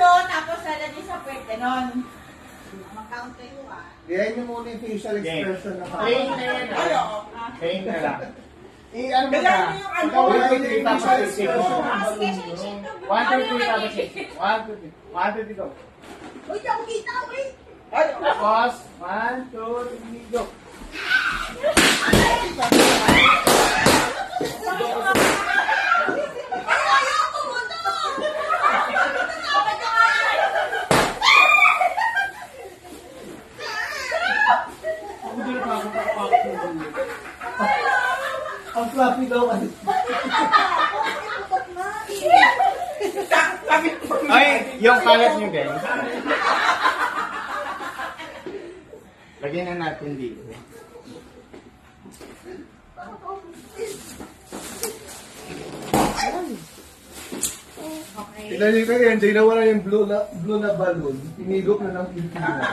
doon, tapos lalagay sa puwet, ganon. Mag-count kayo Yan yung muna yung facial expression na Plain na yan. Ano? Plain na lang. ano mo Kaya na? mo yung ano, Ikaw One, yung two, three, tapos facial sisip mo. expression. 1, 2, 3, tapos 6. 1, 2, 3. 1, 2, 3, go. Uy, di ako kita, wait. Tapos, 1, 2, 3, go. Ang fluffy daw kasi. Ay, yung kalat nyo guys. Lagyan na natin dito. Tignan niyo kayo, hindi na wala yung blue na balloon. Inigop na ng Pilipina.